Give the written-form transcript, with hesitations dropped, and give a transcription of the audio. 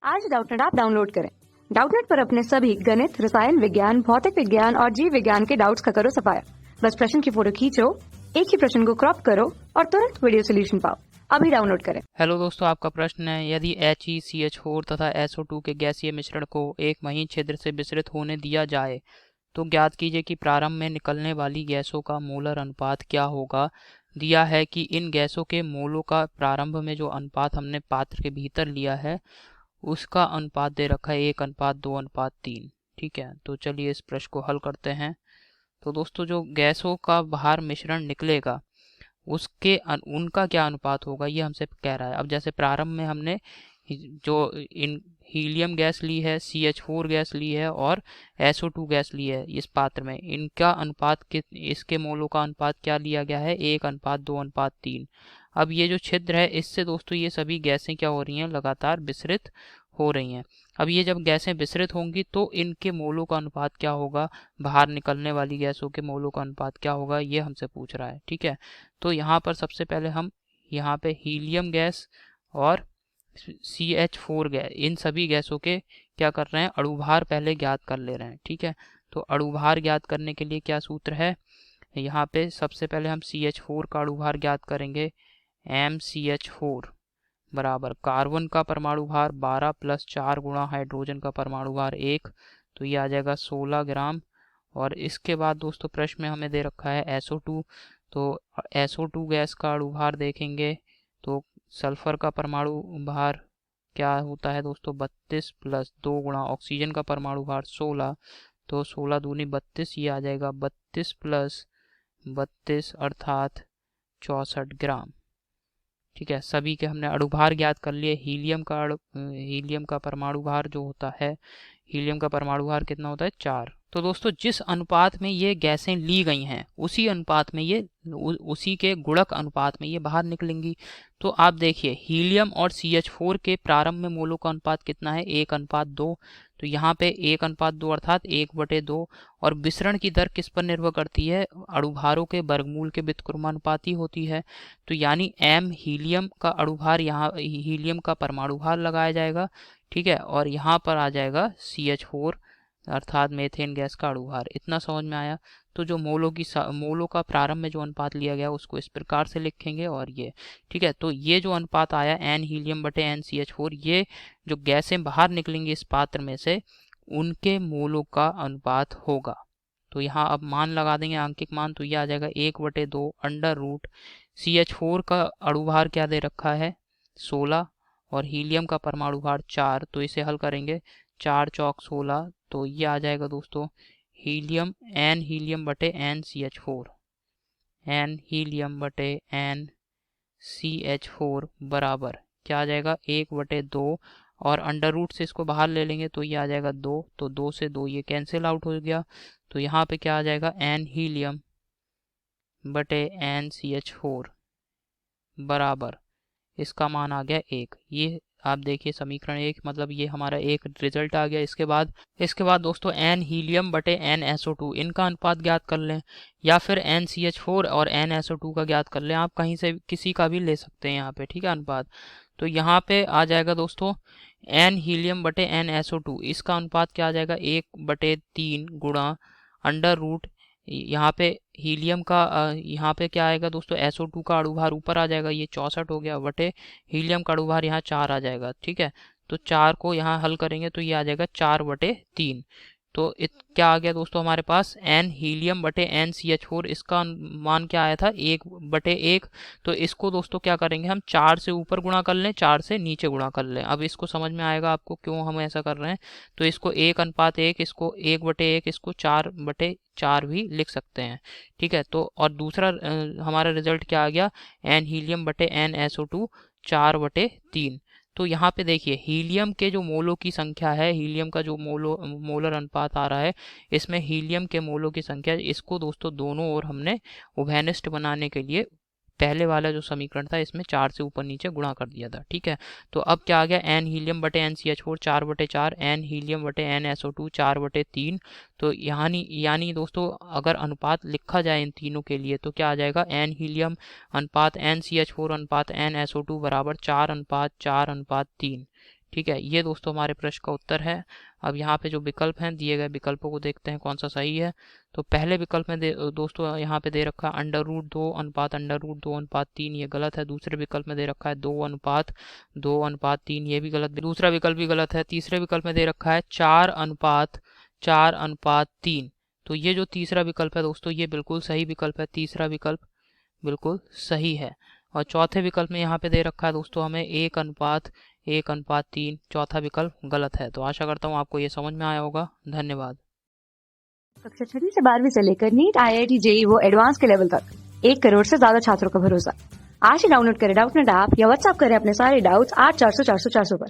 आज Doubtnut app download करें। Doubtnut पर अपने सभी गणित, रसायन विज्ञान, भौतिक विज्ञान और जीव विज्ञान के डाउट्स का करो सफाया। बस प्रश्न की फोटो खींचो, एक ही प्रश्न को क्रॉप करो और तुरंत वीडियो सोल्यूशन पाओ। अभी डाउनलोड करें। हेलो दोस्तों, आपका प्रश्न है, यदि HeCH4 तथा SO2 के गैसीय मिश्रण को एक महीन छिद्र से विसरित होने दिया जाए तो ज्ञात कीजिए कि प्रारंभ में निकलने वाली गैसों का मोलर अनुपात क्या होगा। दिया है कि इन गैसों के मोलों का प्रारंभ में जो अनुपात हमने पात्र के भीतर लिया है उसका अनुपात दे रखा है 1:2:3। ठीक है, तो चलिए इस प्रश्न को हल करते हैं। तो दोस्तों, जो गैसों का बाहर मिश्रण निकलेगा उसके उनका क्या अनुपात होगा ये हमसे कह रहा है। अब जैसे प्रारंभ में हमने जो इन हीलियम गैस ली है, CH4 गैस ली है और SO2 गैस ली है, इस पात्र में इनका अनुपात इसके मोलों का अनुपात क्या लिया गया है 1:2:3। अब ये जो छिद्र है इससे दोस्तों ये सभी गैसें क्या हो रही हैं, लगातार विसरित हो रही हैं। अब ये जब गैसें विसरित होंगी तो इनके मोलों का अनुपात क्या होगा, बाहर निकलने वाली गैसों के मोलों का अनुपात क्या होगा, ये हमसे पूछ रहा है। ठीक है, तो यहाँ पर सबसे पहले हम यहाँ पे हीलियम गैस और CH4 गैस, इन सभी गैसों के क्या कर रहे हैं, अणुभार पहले ज्ञात कर ले रहे हैं। ठीक है, तो अणुभार ज्ञात करने के लिए क्या सूत्र है, यहाँ पे सबसे पहले हम CH4 का अणुभार ज्ञात करेंगे। MCH4 बराबर कार्बन का परमाणु भार 12 + 4 गुणा हाइड्रोजन का परमाणु भार 1, तो ये आ जाएगा 16 ग्राम। और इसके बाद दोस्तों प्रश्न में हमें दे रखा है SO2, तो SO2 गैस का अणुभार देखेंगे तो सल्फर का परमाणु भार क्या होता है दोस्तों 32 + 2 गुणा ऑक्सीजन का परमाणु भार 16, तो 16 दूनी 32, ये आ जाएगा 32 + 32 अर्थात 64 ग्राम। ठीक है, सभी के हमने अणुभार ज्ञात कर लिए। हीलियम का परमाणु भार जो होता है, हीलियम का परमाणु भार कितना होता है 4। तो दोस्तों जिस अनुपात में ये गैसें ली गई हैं उसी अनुपात में ये उसी के गुणक अनुपात में ये बाहर निकलेंगी। तो आप देखिए हीलियम और CH4 के प्रारंभ में मोलों का अनुपात कितना है 1:2, तो यहाँ पे 1:2 अर्थात 1/2। और विसरण की दर किस पर निर्भर करती है, अणुभारों के वर्गमूल के व्युत्क्रमानुपाती होती है। तो यानी M हीलियम का अणुभार, यहाँ हीलियम का परमाणु भार लगाया जाएगा। ठीक है, और यहाँ पर आ जाएगा CH4 अर्थात मेथेन गैस का अणुभार। इतना समझ में आया। तो जो मोलों का प्रारंभ में जो अनुपात लिया गया उसको इस प्रकार से लिखेंगे। और ये ठीक है, तो ये जो अनुपात आया N हीलियम बटे N CH4, ये जो गैसें बाहर निकलेंगी इस पात्र में से उनके मोलों का अनुपात होगा। तो यहाँ अब मान लगा देंगे, आंकिक मान, तो ये आ जाएगा 1/2 अंडर रूट CH4 का अणुभार क्या दे रखा है 16 और हीलियम का परमाणु भार 4, तो इसे हल करेंगे 4 चौक 16, तो ये आ जाएगा दोस्तों हीलियम N हीलियम बटे N CH4, N हीलियम बटे N CH4 बराबर क्या आ जाएगा 1/2 और अंडर रूट से इसको बाहर ले लेंगे तो ये आ जाएगा 2, तो 2 से 2 ये कैंसिल आउट हो गया। तो यहाँ पे क्या आ जाएगा N हीलियम बटे N CH4 बराबर इसका मान आ गया 1। ये आप देखिए समीकरण 1, मतलब ये हमारा एक रिजल्ट आ गया। इसके बाद दोस्तों N हीलियम बटे N SO2 इनका अनुपात ज्ञात कर लें, या फिर N CH4 और N SO2 का ज्ञात कर लें। आप कहीं से किसी का भी ले सकते हैं यहाँ पे। ठीक है, अनुपात तो यहाँ पे आ जाएगा दोस्तों N हीलियम बटे N SO2, इसका अनुपात क्या आ जाएगा 1/3 गुणा अंडर रूट, यहाँ पे हीलियम का यहाँ पे क्या आएगा दोस्तों SO2 का अणुभार ऊपर आ जाएगा, ये 64 हो गया, बटे हीलियम का अणुभार यहाँ 4 आ जाएगा। ठीक है, तो 4 को यहाँ हल करेंगे तो ये आ जाएगा 4/3। तो क्या आ गया दोस्तों हमारे पास N हीलियम बटे N CH4, इसका मान क्या आया था 1/1। तो इसको दोस्तों क्या करेंगे हम 4 से ऊपर गुणा कर लें, 4 से नीचे गुणा कर लें। अब इसको समझ में आएगा आपको क्यों हम ऐसा कर रहे हैं। तो इसको 1:1, इसको 1/1, इसको 4/4 भी लिख सकते हैं। ठीक है, तो और दूसरा हमारा रिजल्ट क्या आ गया N हीलियम बटे N SO2 4/3। तो यहाँ पे देखिए हीलियम के जो मोलों की संख्या है, हीलियम का जो मोलर अनुपात आ रहा है, इसमें हीलियम के मोलों की संख्या, इसको दोस्तों दोनों ओर हमने उभयनिष्ठ बनाने के लिए पहले वाला जो समीकरण था इसमें 4 से ऊपर नीचे गुणा कर दिया था। ठीक है, तो अब क्या आ गया N हीलियम बटे N CH4 4/4, N हीलियम बटे N SO2 4/3। तो यानी दोस्तों अगर अनुपात लिखा जाए इन तीनों के लिए तो क्या आ जाएगा N हीलियम अनुपात N CH4 अनुपात N SO2 बराबर 4:4:3। ठीक है, ये दोस्तों हमारे प्रश्न का उत्तर है। अब यहाँ पे जो विकल्प हैं, दिए गए विकल्पों को देखते हैं कौन सा सही है। तो पहले विकल्प में दोस्तों यहाँ पे दे रखा है √2 अनुपात √2 अनुपात 3, ये गलत है। दूसरे विकल्प में दे रखा है 2 अनुपात 2 अनुपात 3, ये भी गलत। दूसरा विकल्प भी गलत है। तीसरे विकल्प में दे रखा है 4 अनुपात 4 अनुपात 3, तो ये जो तीसरा विकल्प है दोस्तों, ये बिल्कुल सही विकल्प है। तीसरा विकल्प बिल्कुल सही है। और चौथे विकल्प में यहाँ पे दे रखा है दोस्तों हमें 1 अनुपात 1 अनुपात 3, चौथा विकल्प गलत है। तो आशा करता हूँ आपको ये समझ में आया होगा। धन्यवाद। कक्षा 6वीं से 12वीं से लेकर नीट, IIT, JEE वो एडवांस के लेवल तक 1 करोड़ से ज्यादा छात्रों का भरोसा। आज ही डाउनलोड करें डाउटनेट ऐप या व्हाट्सएप करें अपने सारे डाउट्स 8400 400 400 पर।